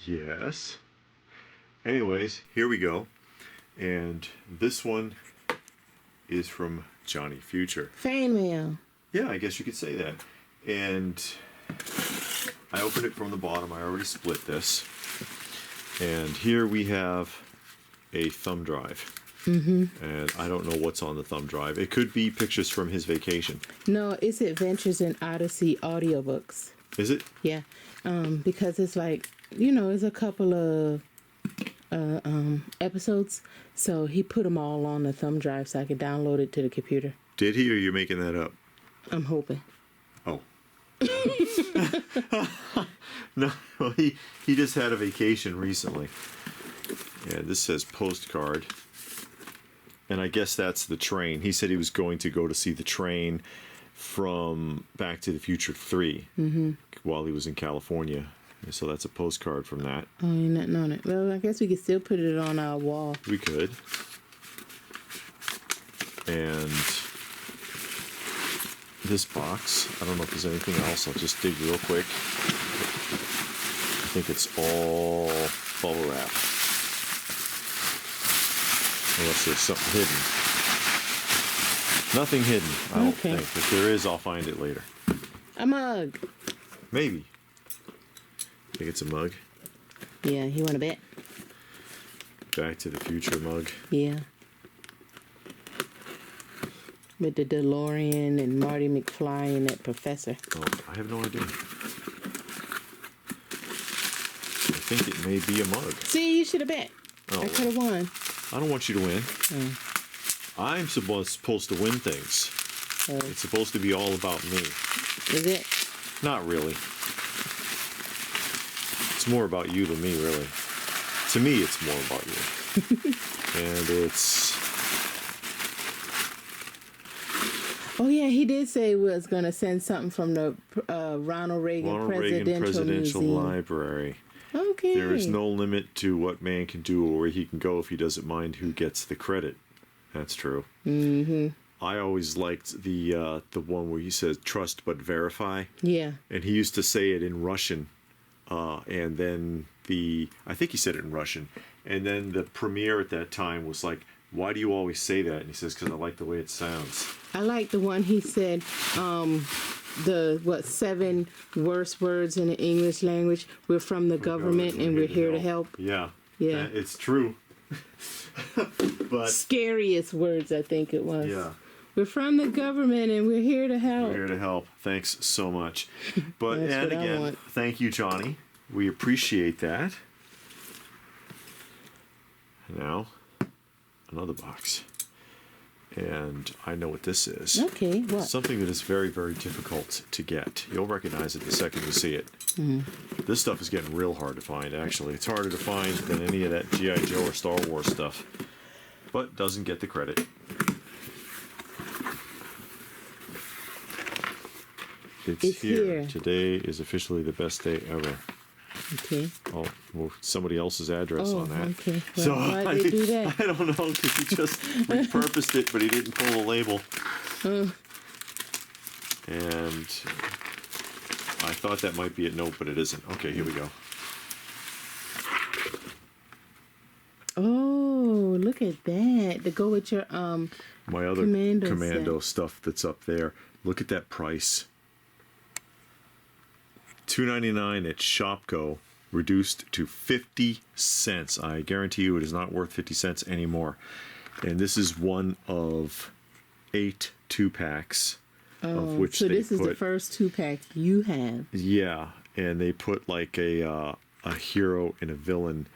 Yes. Anyways, here we go. And this one is from Johnny Future. Fan mail. Yeah, I guess you could say that. And I opened it from the bottom. I already split this. And here we have a thumb drive. And I don't know what's on the thumb drive. It could be pictures from his vacation. No, it's Adventures in Odyssey audiobooks. Is it? Yeah. Because it's like, it's a couple of episodes. So he put them all on the thumb drive so I could download it to the computer. Did he, or you're making that up? I'm hoping. Oh. No, he just had a vacation recently. And this says postcard. And I guess that's the train. He said he was going to go to see the train from Back to the Future 3 while he was in California. And so that's a postcard from that. Oh, you're not on it. Well, I guess we could still put it on our wall. We could. And this box, I don't know if there's anything else. I'll just dig real quick. I think it's all bubble wrap. Unless there's something hidden. Nothing hidden, I don't think. If there is, I'll find it later. A mug. Maybe. Think it's a mug? Yeah, you want to bet? Back to the Future mug. Yeah. With the DeLorean and Marty McFly and that professor. Oh, I have no idea. I think it may be a mug. See, you should have bet. Oh, I could have won. I don't want you to win. I'm supposed to win things. It's supposed to be all about me. Is it? Not really. It's more about you than me, really. To me, it's more about you. And it's... Oh, yeah, he did say he was going to send something from the Ronald Reagan Presidential Museum. Library. Okay. There is no limit to what man can do or where he can go if he doesn't mind who gets the credit. That's true. I always liked the one where he says trust but verify. Yeah. And he used to say it in Russian. And then I think he said it in Russian. And then the premiere at that time was like, why do you always say that? And he says, because I like the way it sounds. I like the one he said, 7 worst words in the English language. We're from the government and we're here to help. Yeah. Yeah. It's true. But scariest words, I think it was. Yeah. We're from the government and we're here to help. We're here to help. Thanks so much. But and again, thank you, Johnny. We appreciate that. Now, another box. And I know what this is. Okay, what? Something that is very, very difficult to get. You'll recognize it the second you see it. This stuff is getting real hard to find, actually. It's harder to find than any of that G.I. Joe or Star Wars stuff. But doesn't get the credit. It's here. Today is officially the best day ever. Okay. Oh, well, somebody else's address on that. Okay. Well, so why did they do that? I don't know, because he just repurposed it, but he didn't pull the label. And I thought that might be it. Nope, but it isn't. Okay, here we go. Oh, look at that. To go with your my other commando stuff that's up there. Look at that price. $2.99 at Shopko, reduced to 50 cents. I guarantee you it is not worth 50 cents anymore. And this is one of 8 2-packs, of which so this is the first 2-pack you have. Yeah, and they put like a hero and a villain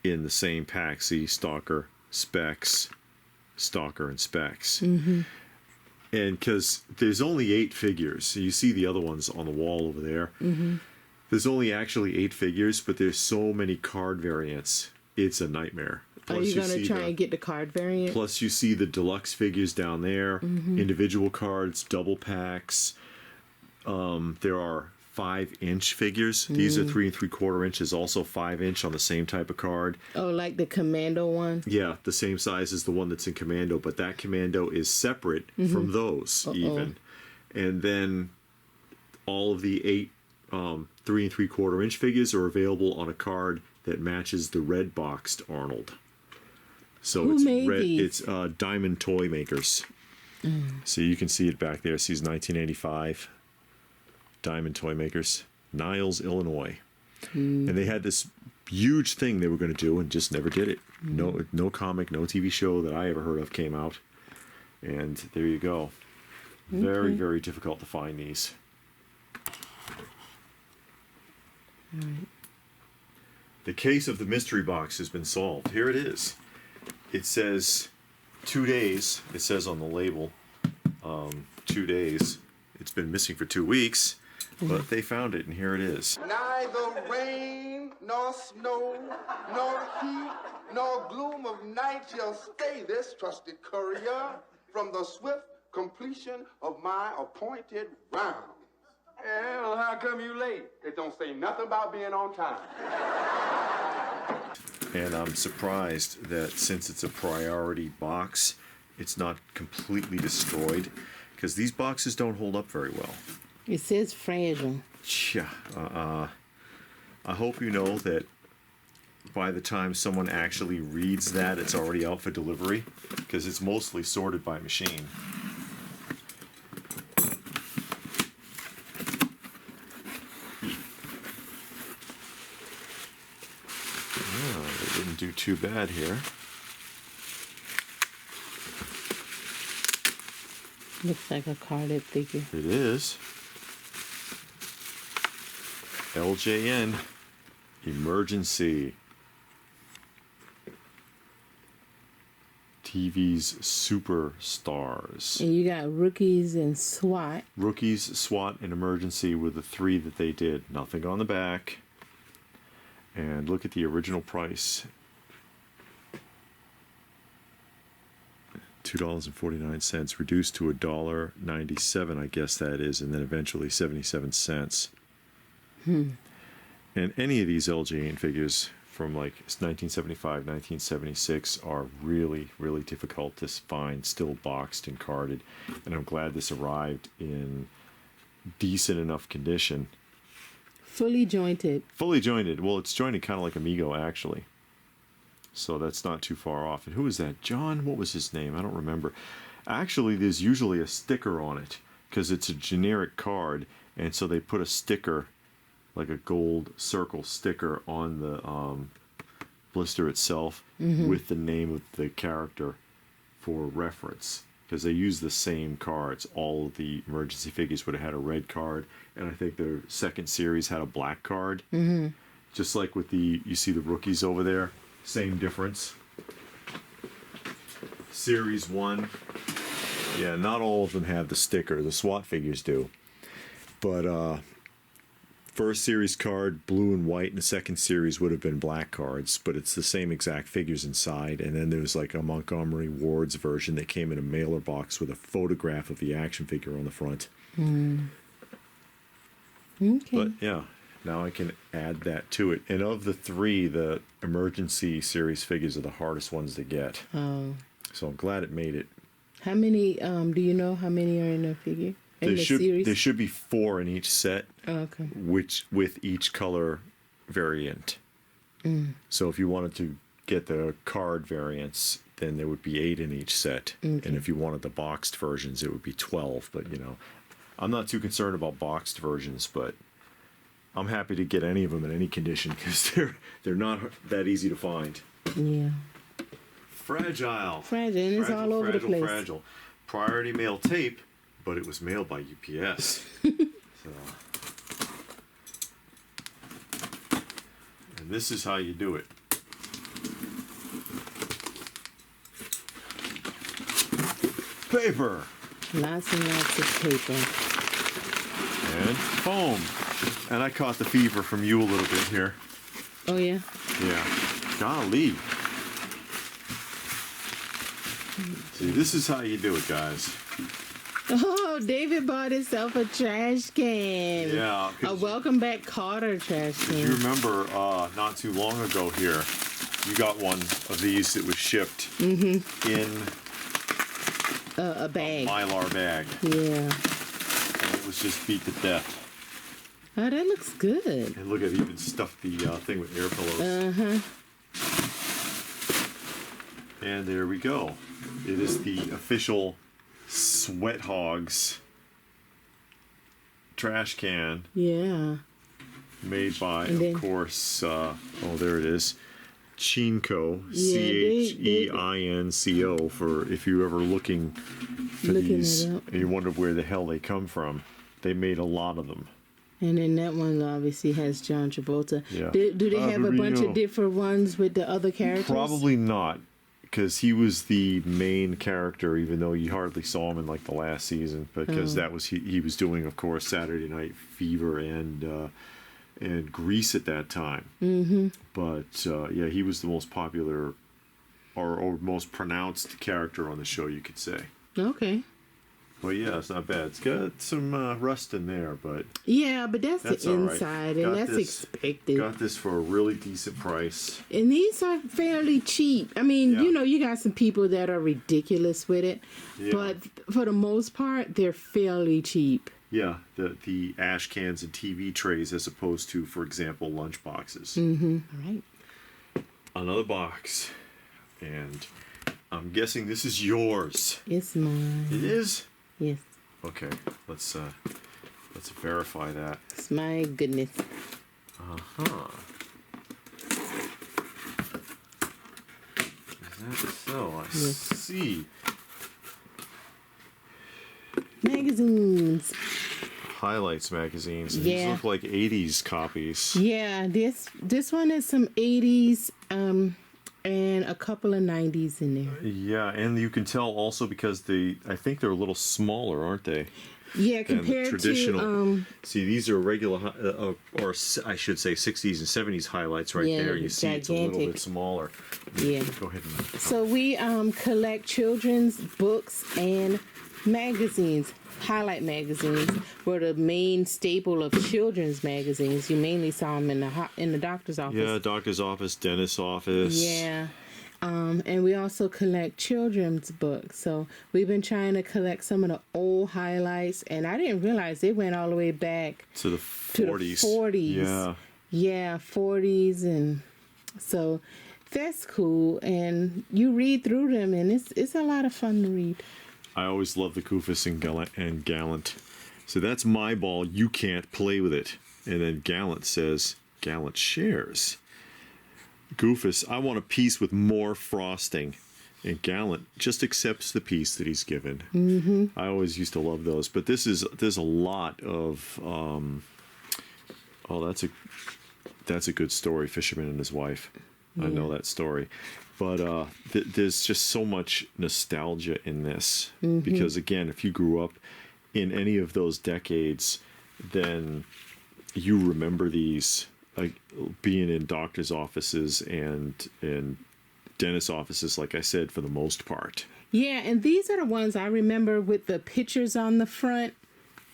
in the same pack. See, Stalker, Specs, Stalker, and Specs. And because there's only 8 figures, so you see the other ones on the wall over there. There's only actually 8 figures, but there's so many card variants. It's a nightmare. Plus, are you going to try and get the card variant? Plus, you see the deluxe figures down there, individual cards, double packs. There are 5-inch figures. These are 3 3/4 inches, also 5-inch on the same type of card. Oh, like the Commando one? Yeah, the same size as the one that's in Commando, but that Commando is separate from those even. And then all of the 8 3 3/4 inch figures are available on a card that matches the red boxed Arnold. So Who it's made red. these? It's Diamond Toy Makers. So you can see it back there. It says 1985. Diamond Toy Makers, Niles, Illinois. And they had this huge thing they were going to do and just never did it. No comic, no TV show that I ever heard of came out. And there you go. Very, very difficult to find these. The case of the mystery box has been solved. Here it is. It says 2 days. It says on the label 2 days. It's been missing for 2 weeks, but they found it, and here it is. Neither rain, nor snow, nor heat, nor gloom of night shall stay this trusted courier from the swift completion of my appointed round. Well, how come you late? It don't say nothing about being on time. And I'm surprised that since it's a priority box, it's not completely destroyed, because these boxes don't hold up very well. It says fragile. Yeah. I hope you know that by the time someone actually reads that, it's already out for delivery, because it's mostly sorted by machine. They didn't do too bad here. Looks like a carded figure. It is. LJN Emergency. TV's Superstars. And you got Rookies and SWAT. Rookies, SWAT, and Emergency were the 3 that they did. Nothing on the back. And look at the original price. $2.49, reduced to $1.97, I guess that is, and then eventually 77 cents. And any of these LJN figures from like 1975, 1976 are really, really difficult to find, still boxed and carded. And I'm glad this arrived in decent enough condition. Fully jointed. Fully jointed. Well, it's jointed kind of like Amigo, actually. So that's not too far off. And who is that? John? What was his name? I don't remember. Actually, there's usually a sticker on it because it's a generic card. And so they put a sticker, like a gold circle sticker, on the blister itself with the name of the character for reference. Because they use the same cards. All of the emergency figures would have had a red card. And I think their second series had a black card. Just like with you see the rookies over there. Same difference. Series 1. Yeah, not all of them have the sticker. The SWAT figures do. But first series card, blue and white, and the second series would have been black cards, but it's the same exact figures inside. And then there's like a Montgomery Ward's version that came in a mailer box with a photograph of the action figure on the front. Okay. But yeah, now I can add that to it. And of the 3, the emergency series figures are the hardest ones to get. Oh. So I'm glad it made it. How many, do you know how many are in the figure? In the series? There should be 4 in each set, Okay. which with each color variant. So if you wanted to get the card variants, then there would be 8 in each set. Okay. And if you wanted the boxed versions, it would be 12. But, you know, I'm not too concerned about boxed versions, but I'm happy to get any of them in any condition because they're not that easy to find. Yeah. Fragile. Fragile, and it's all over the place. Fragile. Priority mail tape, but it was mailed by UPS. So. And this is how you do it. Paper. Lots and lots of paper. And foam. And I caught the fever from you a little bit here. Oh, yeah? Yeah. Golly. See, this is how you do it, guys. Oh, David bought himself a trash can. Yeah. A Welcome Back Carter trash can. You remember not too long ago here, you got one of these that was shipped in a bag. a Mylar bag. Yeah. And it was just beat to death. Oh, that looks good. And look, I've even stuffed the thing with air pillows. And there we go. It is the official Sweat Hogs trash can. Yeah. Made by, And of course, oh, there it is. Chinco, Yeah, Cheinco, for if you're ever looking for these and you wonder where the hell they come from. They made a lot of them. And then that one obviously has John Travolta. Yeah. Do they have a bunch of different ones with the other characters? Probably not, because he was the main character, even though you hardly saw him in like the last season, because that was he was doing, of course, Saturday Night Fever and Grease at that time. Mm-hmm. But yeah, he was the most popular or most pronounced character on the show, you could say. Okay. Well, yeah, it's not bad. It's got some rust in there, but yeah, but that's the inside, right. and that's expected. Got this for a really decent price, and these are fairly cheap. I mean, Yeah. you know, you got some people that are ridiculous with it, Yeah. but for the most part, they're fairly cheap. Yeah, the ash cans and TV trays as opposed to, for example, lunch boxes. Mm-hmm. All right. Another box, and I'm guessing this is yours. It's mine. It is? Yes. Okay, let's verify that. It's my goodness. Uh-huh. Is that so? I see. Magazines. Highlights magazines. These Yeah. look like 80s copies. Yeah, this one is some 80s and a couple of 90s in there. Yeah, and you can tell also because I think they're a little smaller, aren't they? Yeah, Than the compared traditional. to See, these are regular, or I should say, 60s and 70s highlights right Yeah, there. You see, it's a little gigantic. bit smaller. Yeah. Go ahead and. So we collect children's books and magazines. Highlight magazines were the main staple of children's magazines. You mainly saw them in the doctor's office. Yeah, doctor's office, dentist's office. Yeah. And we also collect children's books. So we've been trying to collect some of the old highlights, and I didn't realize they went all the way back To the 40s. to the 40s. Yeah. Yeah, 40s, and so that's cool. And you read through them, and it's a lot of fun to read. I always love the Goofus and Gallant. So that's my ball. You can't play with it. And then Gallant says, Gallant shares. Goofus, I want a piece with more frosting. And Gallant just accepts the piece that he's given. Mm-hmm. I always used to love those. But there's a lot of, that's a good story, Fisherman and His Wife. I know that story. But there's just so much nostalgia in this. Mm-hmm. Because, again, if you grew up in any of those decades, then you remember these, like being in doctor's offices and dentist offices, like I said, for the most part. Yeah, and these are the ones I remember with the pictures on the front.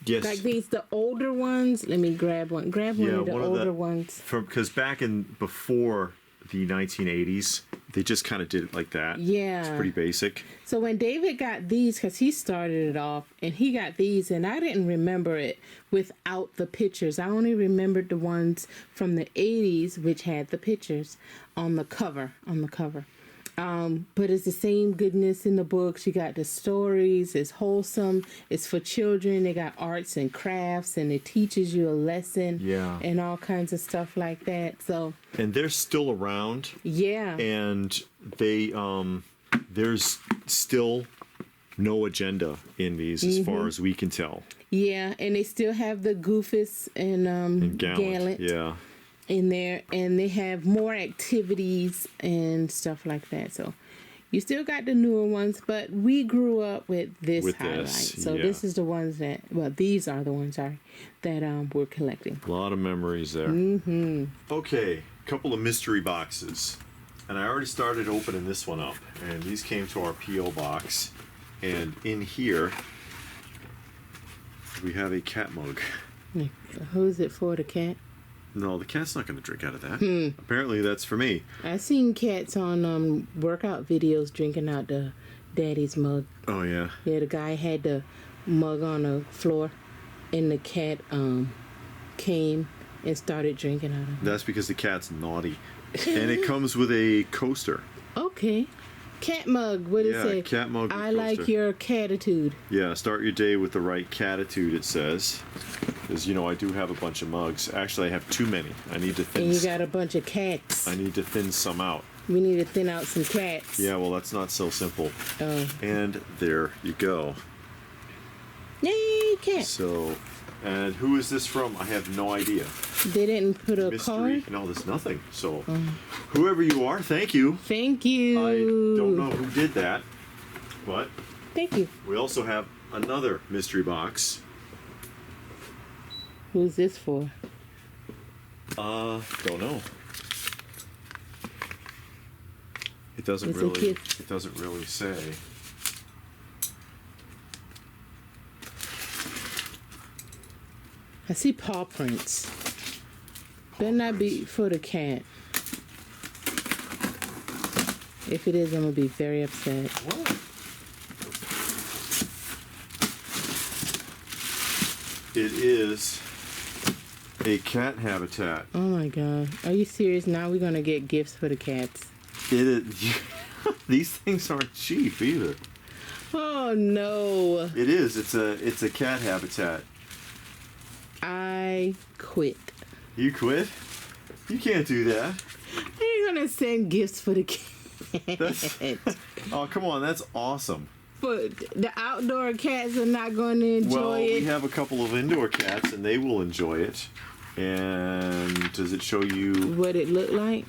Yes. Like these, the older ones. Let me grab one. Grab one of the older ones. Because before the 1980s, they just kind of did it like that. Yeah. It's pretty basic. So when David got these, because he started it off, and he got these, and I didn't remember it without the pictures. I only remembered the ones from the 80s, which had the pictures on the cover. But it's the same goodness in the books. You got the stories. It's wholesome. It's for children. They got arts and crafts, and it teaches you a lesson. Yeah. And all kinds of stuff like that. So. And they're still around. Yeah. And they there's still no agenda in these as far as we can tell. Yeah, and they still have the Goofus and Gallant. Yeah. In there, and they have more activities and stuff like that. So you still got the newer ones, but we grew up with this highlight. So this is the ones these are the ones, that we're collecting. A lot of memories there. Mm-hmm. Okay, couple of mystery boxes. And I already started opening this one up. And these came to our P.O. box. And in here, we have a cat mug. Who's it for, the cat? No, the cat's not going to drink out of that. Apparently, that's for me. I seen cats on workout videos drinking out the daddy's mug. Oh, yeah. Yeah, the guy had the mug on the floor, and the cat came and started drinking out of it. That's because the cat's naughty. And it comes with a coaster. Okay. Cat mug. What Yeah, it say? cat mug with I like coaster. your catitude. Yeah, start your day with the right catitude, it says. Because, I do have a bunch of mugs. Actually, I have too many. I need to thin And you got a bunch of cats. I need to thin some out. We need to thin out some cats. Yeah, well, that's not so simple. Oh. And there you go. Yay, cat. So, and who is this from? I have no idea. They didn't put a Mystery. card? No, there's nothing. So, whoever you are, thank you. Thank you. I don't know who did that, but Thank you. we also have another mystery box. Who's this for? Don't know. It doesn't It's a really. gift. It doesn't really say. I see paw prints. Better not be for the cat. If it is, I'm gonna be very upset. What? It is a cat habitat. Oh my god. Are you serious? Now we're gonna get gifts for the cats. It is. These things aren't cheap either. Oh no. It is. It's a cat habitat. I quit. You quit? You can't do that. You're gonna send gifts for the That's- cats. Oh, come on. That's awesome. For the outdoor cats are not going to enjoy Well, it. we have a couple of indoor cats, and they will enjoy it. And does it show you? What it looked like?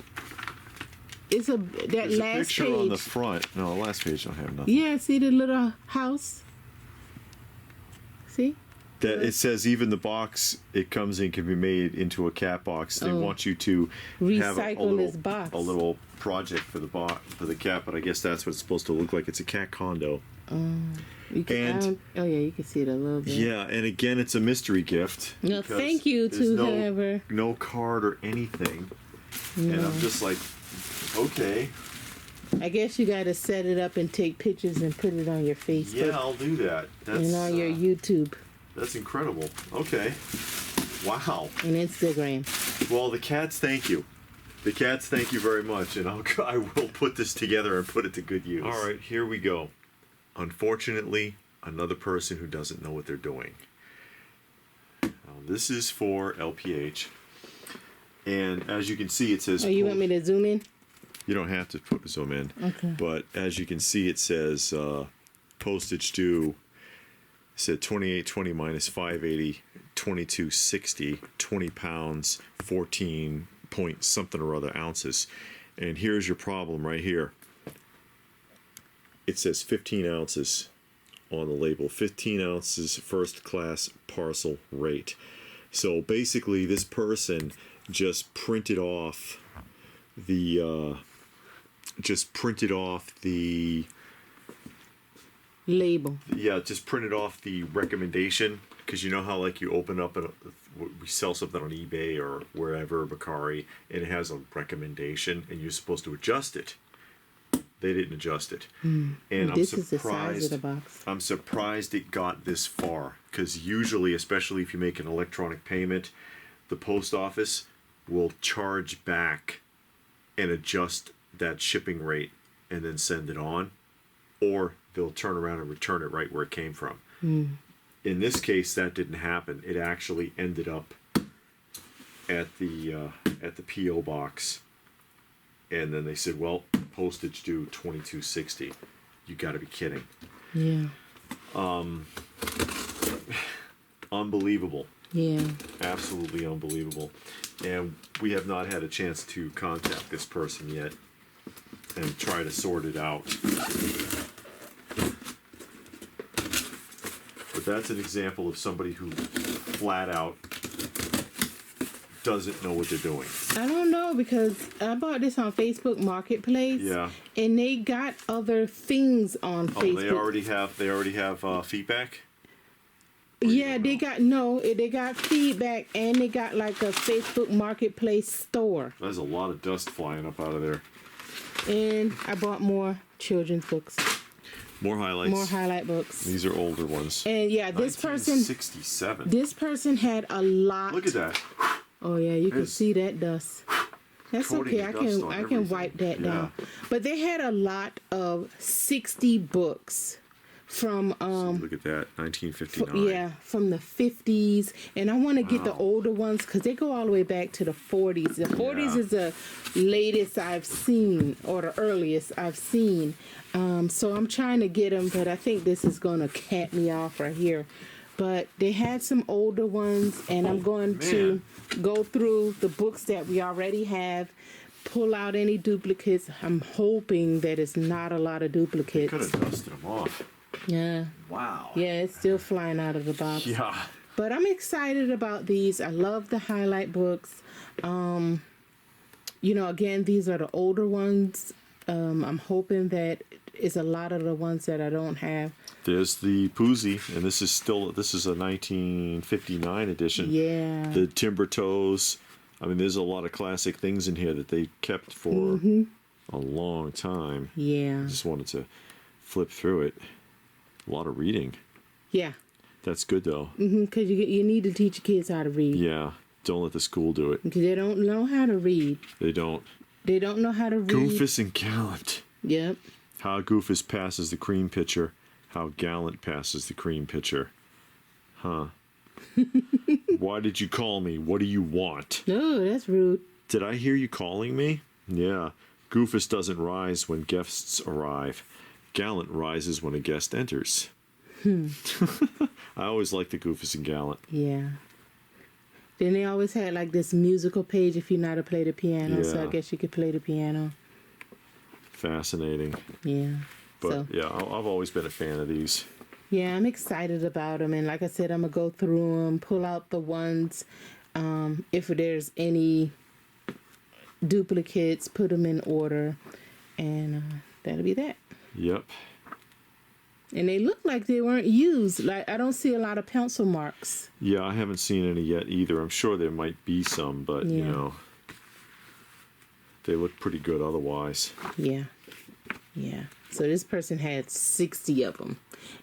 It's that There's a last picture page. on the front. No, the last page don't have nothing. Yeah, see the little house? See? That it says even the box it comes in can be made into a cat box. They Oh. want you to have a Recycle little, this box. a little project for the cat, but I guess that's what it's supposed to look like. It's a cat condo. You can, And- oh yeah, you can see it a little bit. Yeah, and again, it's a mystery gift. No, because thank you there's to no, whoever. no card or anything, and I'm just like, okay, I guess you got to set it up and take pictures and put it on your Facebook yeah, I'll do that. That's and on your YouTube that's incredible. Okay, wow. and Instagram. Well, the cats, thank you. The cats, thank you very much, and I will put this together and put it to good use. All right, here we go. Unfortunately, another person who doesn't know what they're doing. Now, this is for LPH, and as you can see, it says. Oh, you want me to zoom in? You don't have to put zoom in. Okay. But as you can see, it says postage due. It said 28.20 minus 580, 22.60, 20 pounds, 14 point something or other ounces. And here's your problem right here. It says 15 ounces on the label. 15 ounces first class parcel rate. So basically, this person just printed off the Label. just printed off the recommendation, because you know how like you open up we sell something on eBay or wherever, Bakari, and it has a recommendation and you're supposed to adjust it. They didn't adjust it. And This I'm is the size of surprised the box. I'm surprised it got this far, because usually, especially if you make an electronic payment, the post office will charge back and adjust that shipping rate and then send it on, or they'll turn around and return it right where it came from. In this case, that didn't happen. It actually ended up at the P.O. box, and then they said, "Well, postage due $22.60." You got to be kidding! Yeah. Unbelievable. Yeah. Absolutely unbelievable. And we have not had a chance to contact this person yet and try to sort it out. But that's an example of somebody who flat out doesn't know what they're doing. I don't know, because I bought this on Facebook Marketplace. Yeah. And they got other things on Facebook. They already have feedback? Yeah, they got feedback, and they got like a Facebook Marketplace store. There's a lot of dust flying up out of there. And I bought more children's books. More highlights. More highlight books. These are older ones. And yeah, this person 1967. This person had a lot. Look at that. Oh yeah, you can There's see that dust. That's coating okay. of I dust can on I can everything. wipe that Yeah. down. But they had a lot of 60 books from Look at that. 1959. yeah, from the 50s, and I want to get the older ones because they go all the way back to the 40s. The 40s Yeah. is the latest I've seen, or the earliest I've seen. So I'm trying to get them, but I think this is gonna cap me off right here. But they had some older ones, and I'm going to go through the books that we already have, pull out any duplicates. I'm hoping that it's not a lot of duplicates. Could have dusted them off. Yeah. Wow. Yeah, it's still flying out of the box. Yeah. But I'm excited about these. I love the highlight books. You know, again, these are the older ones. I'm hoping that it's a lot of the ones that I don't have. There's the Poozy, and this is a 1959 edition. Yeah. The Timber Toes. I mean, there's a lot of classic things in here that they kept for a long time. Yeah. Just wanted to flip through it. A lot of reading. Yeah. That's good though. Because you need to teach your kids how to read. Yeah. Don't let the school do it. Because they don't know how to read. They don't. They don't know how to read. Goofus and Gallant. Yep. How Goofus passes the cream pitcher. How Gallant passes the cream pitcher. Huh. Why did you call me? What do you want? No, that's rude. Did I hear you calling me? Yeah. Goofus doesn't rise when guests arrive. Gallant rises when a guest enters. I always liked the Goofus and Gallant. Yeah. Then they always had like this musical page if you know how to play the piano. So I Yeah. guess you could play the piano. Fascinating. Yeah. But So yeah, I've always been a fan of these. yeah, I'm excited about them. And like I said, I'm going to go through them, pull out the ones. If there's any duplicates, put them in order. And that'll be that. Yep. And they look like they weren't used. Like I don't see a lot of pencil marks. Yeah, I haven't seen any yet either. I'm sure there might be some, but you Yeah. know, they look pretty good otherwise. Yeah. Yeah. So this person had 60 of them.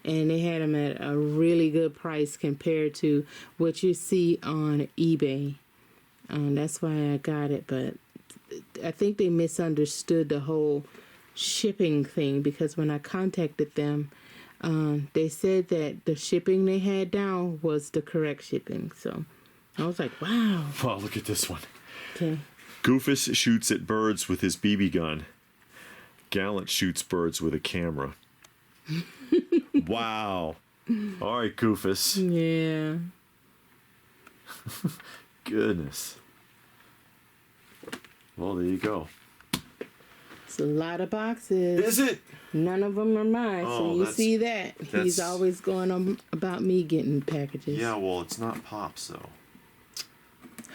And they had them at a really good price compared to what you see on eBay. That's why I got it. But I think they misunderstood the whole shipping thing, because when I contacted them, they said that the shipping they had down was the correct shipping. So I was like, wow. Wow, look at this one. Okay. Goofus shoots at birds with his BB gun. Gallant shoots birds with a camera. Wow. All right, Goofus. Yeah. Goodness. Well, there you go. It's a lot of boxes. Is it? None of them are mine. Oh, So you that's- see that. He's that's- always going on about me getting packages. Yeah, well, it's not Pops, though.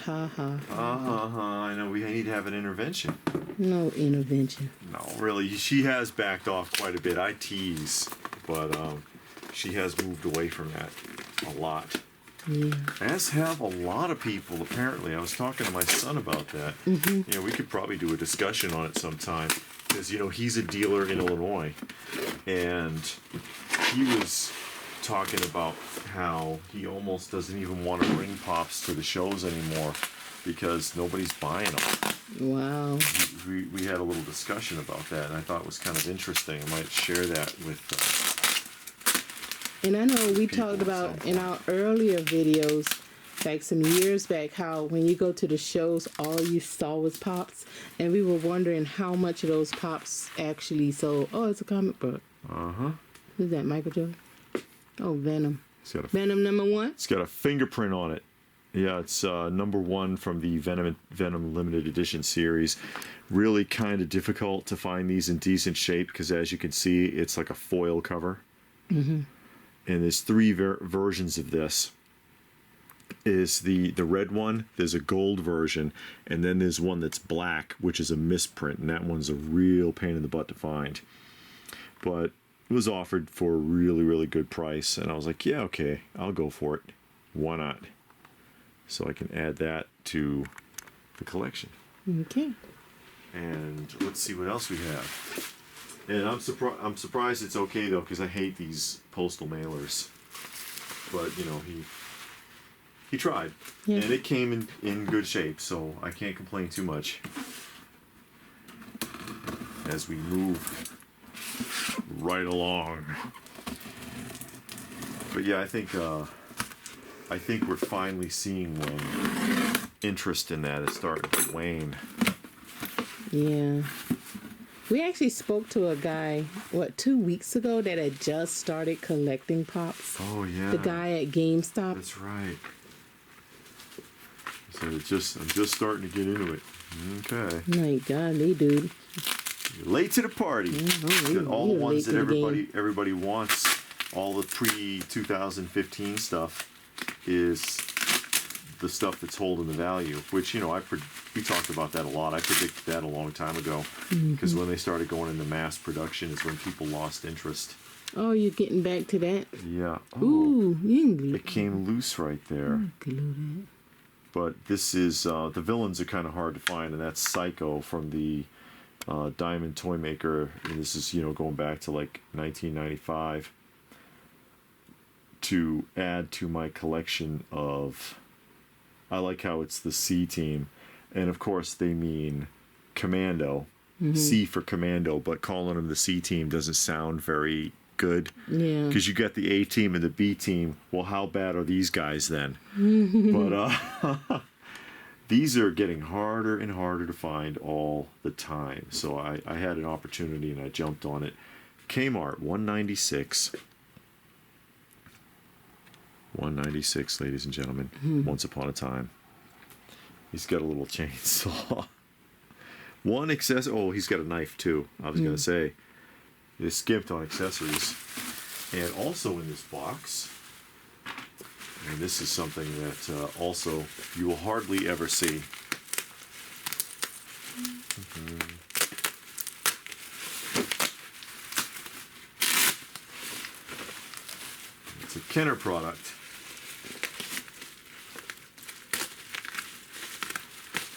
Ha ha. I know we need to have an intervention. No intervention. No, really, she has backed off quite a bit. I tease, but she has moved away from that a lot. Yeah. As have a lot of people, apparently. I was talking to my son about that. You know, we could probably do a discussion on it sometime, because, you know, he's a dealer in Illinois, and he was talking about how he almost doesn't even want to bring Pops to the shows anymore because nobody's buying them. Wow. We had a little discussion about that, and I thought it was kind of interesting. I might share that with And I know we people talked at about some in point. our earlier videos, like some years back, how when you go to the shows, all you saw was Pops. And we were wondering how much of those Pops actually sold. Oh, it's a comic book. Who's that, Michael Jordan? Oh, Venom. Venom #1? It's got a fingerprint on it. Yeah, it's #1 from the Venom limited edition series. Really kind of difficult to find these in decent shape because, as you can see, it's like a foil cover. And there's 3 versions of this. Is the red one, there's a gold version, and then there's one that's black, which is a misprint, and that one's a real pain in the butt to find. But it was offered for a really, really good price, and I was like, yeah, okay, I'll go for it. Why not? So I can add that to the collection. Okay. And let's see what else we have. And I'm surprised it's okay though, because I hate these postal mailers. But you know, he tried, Yeah. and it came in good shape, so I can't complain too much. As we move right along. But yeah, I think we're finally seeing when interest in that is starting to wane. Yeah. We actually spoke to a guy, 2 weeks ago, that had just started collecting pops. Oh yeah. The guy at GameStop. That's right. So I'm just starting to get into it. Okay. My golly, dude. You're late to the party. Mm-hmm. All the You're ones late that to the game. everybody wants, all the pre-2015 stuff is the stuff that's holding the value, which, you know, we talked about that a lot. I predicted that a long time ago, because when they started going into mass production is when people lost interest. Oh, you're getting back to that? Yeah. Oh, Ooh, you can it came loose right there. But this is, the villains are kind of hard to find, and that's Psycho from the Diamond Toy Maker. And this is, you know, going back to like 1995 to add to my collection of, I like how it's the C team. And of course they mean Commando, C for Commando, but calling them the C team doesn't sound very good. Yeah. Because you got the A team and the B team. Well, how bad are these guys then? But these are getting harder and harder to find all the time. So I had an opportunity and I jumped on it. Kmart, $196. $196, ladies and gentlemen. Once upon a time. He's got a little chainsaw. One accessory. Oh, he's got a knife too. I was going to say. They skimped on accessories. And also in this box, and this is something that also you will hardly ever see. It's a Kenner product.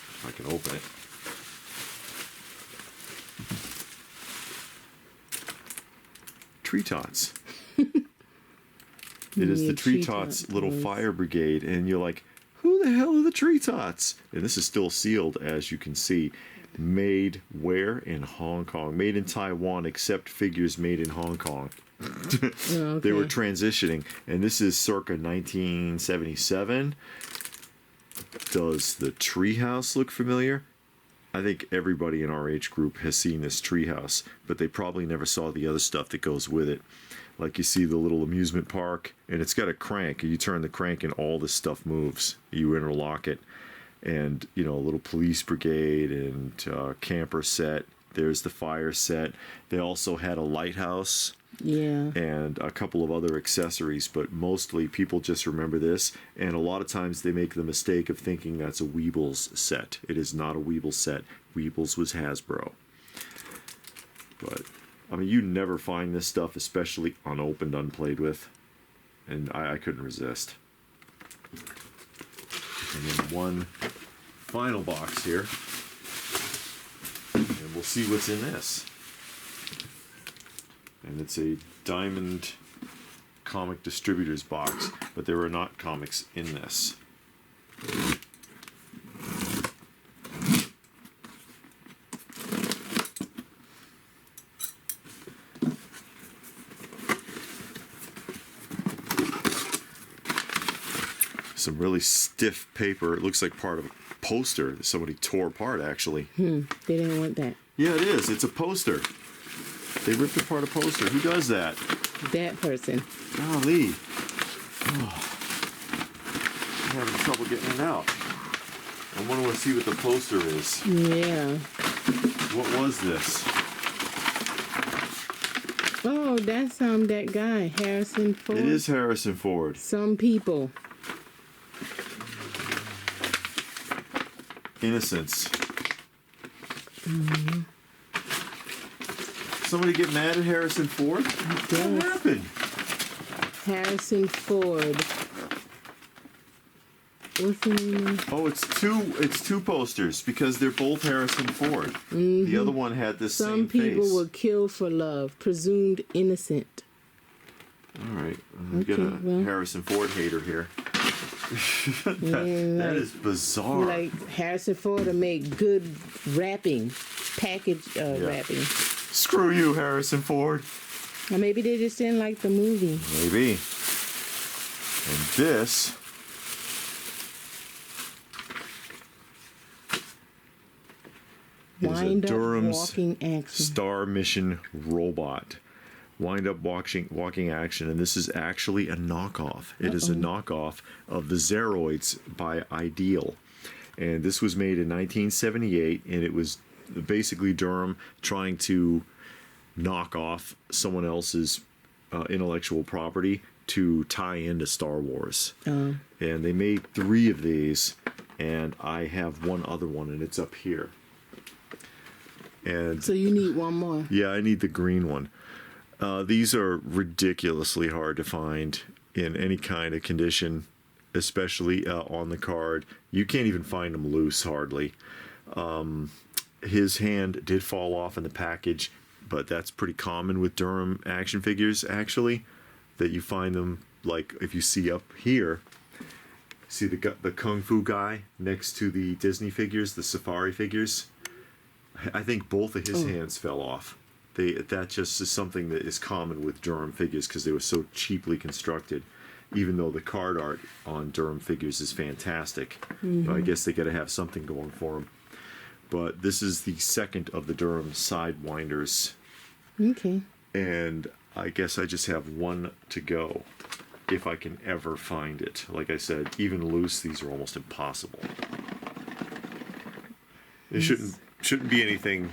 If I can open it. Tree Tots. It is the Tree Tots little fire brigade, and you're like, who the hell are the Tree Tots? And this is still sealed, as you can see. Made where? In Hong Kong. Made in Taiwan, except figures made in Hong Kong. Okay. They were transitioning, and this is circa 1977. Does the treehouse look familiar? I think everybody in our age group has seen this treehouse, but they probably never saw the other stuff that goes with it. Like you see the little amusement park, and it's got a crank. You turn the crank and all this stuff moves. You interlock it. And, you know, a little police brigade and camper set. There's the fire set. They also had a lighthouse. Yeah. And a couple of other accessories, but mostly people just remember this, and a lot of times they make the mistake of thinking that's a Weebles set. It is not a Weebles set. Weebles was Hasbro. But, I mean, you never find this stuff, especially unopened, unplayed with, and I couldn't resist. And then one final box here, and we'll see what's in this. And it's a Diamond Comic Distributors box, but there are not comics in this. Some really stiff paper. It looks like part of a poster that somebody tore apart, actually. They didn't want that. Yeah, it is. It's a poster. They ripped apart a poster. Who does that? That person. Golly. Oh. I'm having trouble getting it out. I want to see what the poster is. Yeah. What was this? Oh, that's that guy, Harrison Ford. It is Harrison Ford. Some people. Innocence. Somebody get mad at Harrison Ford? What happened? Harrison Ford. What's the name? Oh, it's two posters because they're both Harrison Ford. The other one had this Some same face. people were killed for love, presumed innocent. All right, we got a Harrison Ford hater here. that is bizarre. Like Harrison Ford to make good wrapping, wrapping. Screw you, Harrison Ford. Or maybe they just didn't like the movie. Maybe. And this is a Durham's walking action. Star Mission robot. Wind up walking action, and this is actually a knockoff. It is a knockoff of the Zeroids by Ideal. And this was made in 1978, and it was basically Durham trying to knock off someone else's intellectual property to tie into Star Wars. And they made 3 of these, and I have one other one, and it's up here. And so you need one more. Yeah, I need the green one. These are ridiculously hard to find in any kind of condition, especially on the card. You can't even find them loose hardly. His hand did fall off in the package, but that's pretty common with Durham action figures, actually, that you find them, like if you see up here, see the Kung Fu guy next to the Disney figures, the Safari figures. I think both of his hands fell off. That just is something that is common with Durham figures because they were so cheaply constructed, even though the card art on Durham figures is fantastic. But I guess they got to have something going for them. But this is the second of the Durham Sidewinders. Okay. And I guess I just have one to go if I can ever find it. Like I said, even loose, these are almost impossible. It shouldn't be anything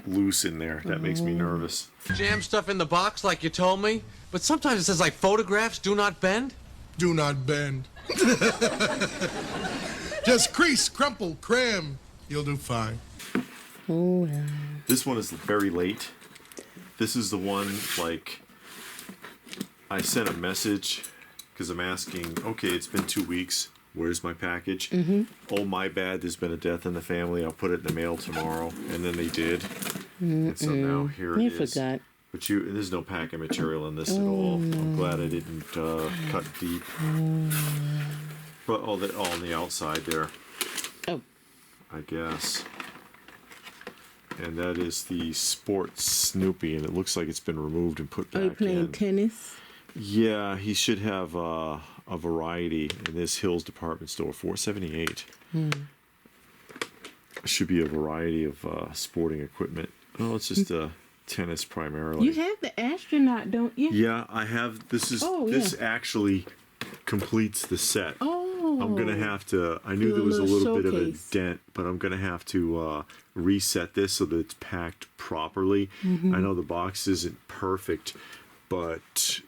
loose in there. That makes me nervous. Jam stuff in the box like you told me, but sometimes it says like photographs do not bend. Do not bend. Just crease, crumple, cram. You'll do fine. Oh, This one is very late. This is the one, like, I sent a message because I'm asking, okay, it's been 2 weeks. Where's my package? Oh, my bad. There's been a death in the family. I'll put it in the mail tomorrow. And then they did. And so now here it is. forgot. But there's no packing material in this at all. I'm glad I didn't cut deep. But all on the outside there. Oh. I guess. And that is the Sports Snoopy, and it looks like it's been removed and put back in. Are you playing tennis? Yeah, he should have a variety in this Hills department store, $4.78. Should be a variety of sporting equipment. Oh, it's just tennis primarily. You have the astronaut, don't you? Yeah, I have. This actually completes the set. Oh. I'm gonna have to. I knew there was a little bit of a dent, but I'm gonna have to reset this so that it's packed properly. I know the box isn't perfect, but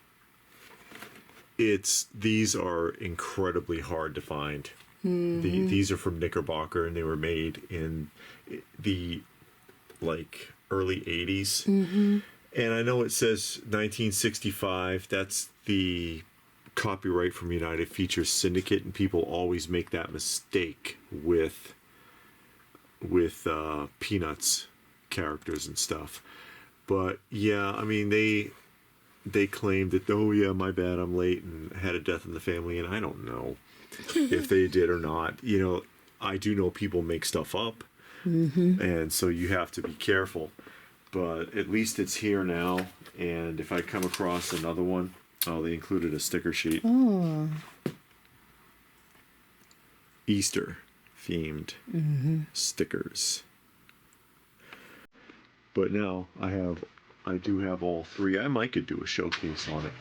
these are incredibly hard to find. These are from Knickerbocker, and they were made in the early 80s. And I know it says 1965. That's the copyright from United Features Syndicate, and people always make that mistake with Peanuts characters and stuff. But yeah, I mean they claimed that, oh yeah, my bad, I'm late and had a death in the family, and I don't know if they did or not. You know, I do know people make stuff up, and so you have to be careful. But at least it's here now, and if I come across another one, they included a sticker sheet. Oh. Easter themed stickers. But now I do have all 3. I might could do a showcase on it.